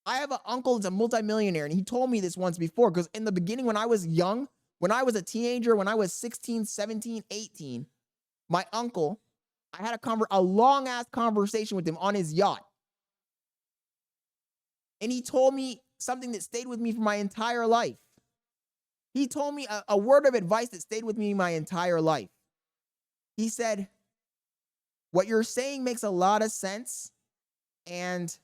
I have an uncle that's a multimillionaire, and he told me this once before, because in the beginning, when I was young, when I was a teenager, when I was 16, 17, 18, my uncle, I had a long-ass conversation with him on his yacht. And he told me something that stayed with me for my entire life. He told me a word of advice that stayed with me my entire life. He said, what you're saying makes a lot of sense, and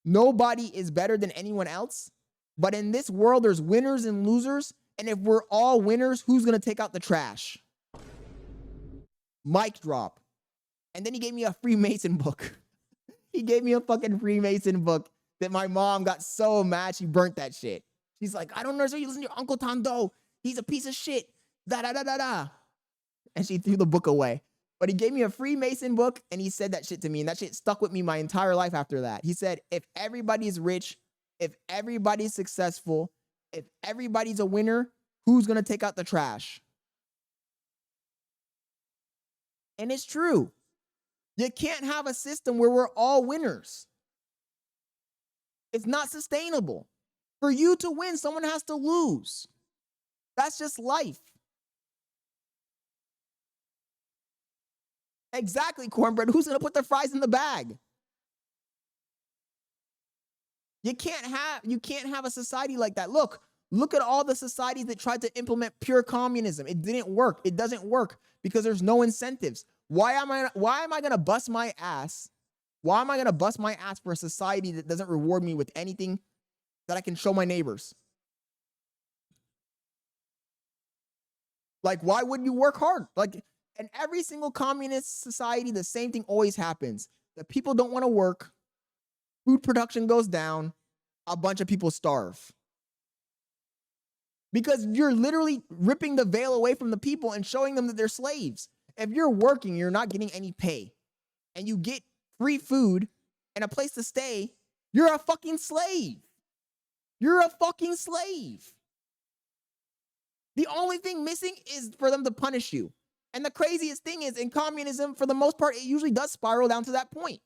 nobody is better than anyone else. But in this world, there's winners and losers. And if we're all winners, who's going to take out the trash? Mic drop. And then he gave me a Freemason book. He gave me a fucking Freemason book that my mom got so mad she burnt that shit. She's like, I don't understand you listen to your Uncle Tondo. He's a piece of shit. Da da da da da. And she threw the book away. But he gave me a Freemason book, and he said that shit to me, and that shit stuck with me my entire life after that. He said, if everybody's rich, if everybody's successful, if everybody's a winner, who's going to take out the trash? And it's true. You can't have a system where we're all winners. It's not sustainable. For you to win, someone has to lose. That's just life. Exactly, cornbread. Who's going to put the fries in the bag? You can't have a society like that. Look at all the societies that tried to implement pure communism. It didn't work. It doesn't work because there's no incentives. Why am I going to bust my ass? Why am I going to bust my ass for a society that doesn't reward me with anything that I can show my neighbors? Like, why wouldn't you work hard? Like, in every single communist society, the same thing always happens. The people don't want to work. Food production goes down. A bunch of people starve. Because you're literally ripping the veil away from the people and showing them that they're slaves. If you're working, you're not getting any pay, and you get free food and a place to stay, you're a fucking slave. You're a fucking slave. The only thing missing is for them to punish you. And the craziest thing is, in communism, for the most part, it usually does spiral down to that point.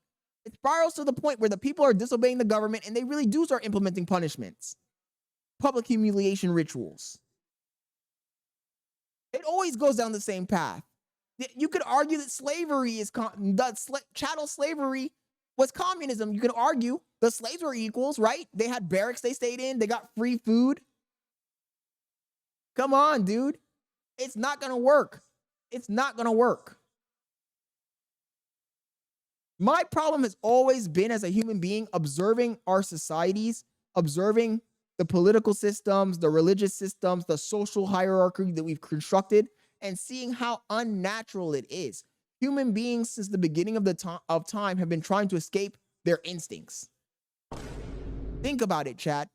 It spirals to the point where the people are disobeying the government and they really do start implementing punishments. Public humiliation rituals. It always goes down the same path. You could argue that slavery is chattel slavery was communism. You could argue the slaves were equals, right? They had barracks they stayed in. They got free food. Come on, dude. It's not going to work. It's not going to work. My problem has always been, as a human being, observing our societies, observing the political systems, the religious systems, the social hierarchy that we've constructed, and seeing how unnatural it is. Human beings, since the beginning of time, have been trying to escape their instincts. Think about it, chat.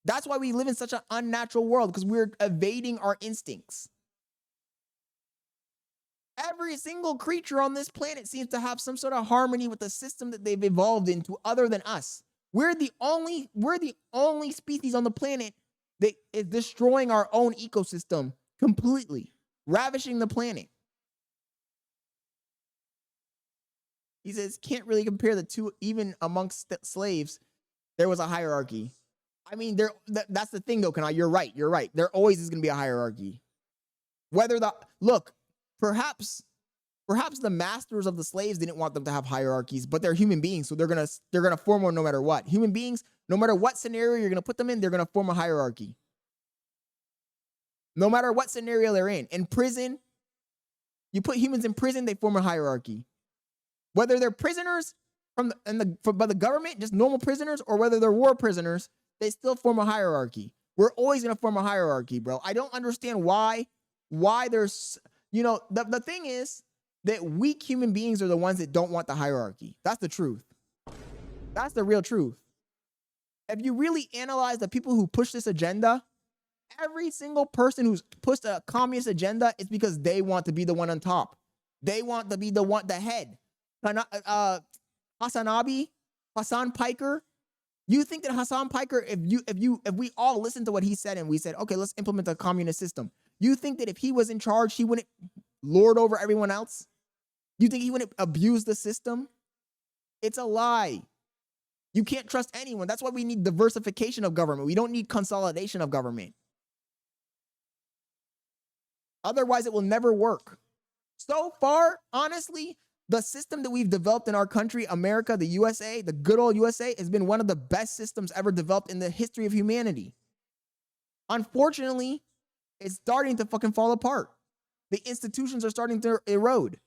That's why we live in such an unnatural world, because we're evading our instincts. Every single creature on this planet seems to have some sort of harmony with the system that they've evolved into, other than us. We're the only species on the planet that is destroying our own ecosystem completely, ravishing the planet. He says, can't really compare the two. Even amongst slaves, there was a hierarchy. I mean, that's the thing, though, Kanai. You're right. There always is going to be a hierarchy. Perhaps the masters of the slaves didn't want them to have hierarchies, but they're human beings, so they're gonna form one no matter what. Human beings, no matter what scenario you're gonna put them in, they're gonna form a hierarchy. No matter what scenario they're in. In prison, you put humans in prison, they form a hierarchy. Whether they're prisoners by the government, just normal prisoners, or whether they're war prisoners, they still form a hierarchy. We're always gonna form a hierarchy, bro. I don't understand why there's, the thing is that weak human beings are the ones that don't want the hierarchy. That's the truth. That's the real truth. If you really analyze the people who push this agenda, every single person who's pushed a communist agenda is because they want to be the one on top. They want to be the head. Hasanabi, Hassan Piker. You think that Hassan Piker, if we all listened to what he said and we said, okay, let's implement a communist system. You think that if he was in charge, he wouldn't lord over everyone else? You think he wouldn't abuse the system? It's a lie. You can't trust anyone. That's why we need diversification of government. We don't need consolidation of government. Otherwise, it will never work. So far, honestly, the system that we've developed in our country, America, the USA, the good old USA, has been one of the best systems ever developed in the history of humanity. Unfortunately, it's starting to fucking fall apart. The institutions are starting to erode.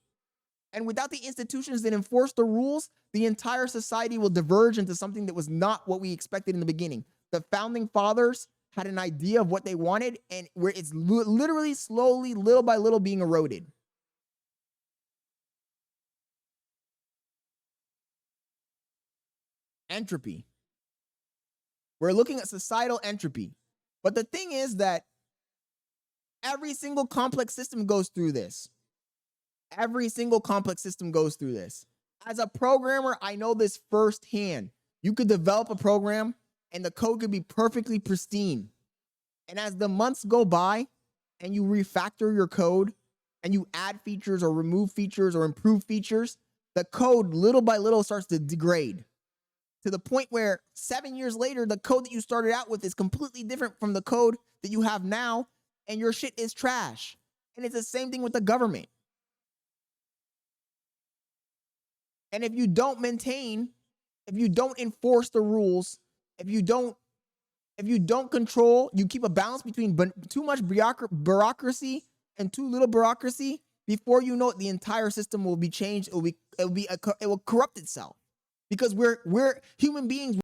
And without the institutions that enforce the rules, the entire society will diverge into something that was not what we expected in the beginning. The founding fathers had an idea of what they wanted, and where it's literally slowly, little by little, being eroded. Entropy. We're looking at societal entropy. But the thing is that every single complex system goes through this. Every single complex system goes through this. As a programmer, I know this firsthand. You could develop a program and the code could be perfectly pristine. And as the months go by and you refactor your code and you add features or remove features or improve features, the code little by little starts to degrade to the point where 7 years later, the code that you started out with is completely different from the code that you have now, and your shit is trash. And it's the same thing with the government. And if you don't maintain, if you don't enforce the rules, if you don't control, you keep a balance between too much bureaucracy and too little bureaucracy, before you know it, the entire system will be changed. It will corrupt itself, because we're human beings.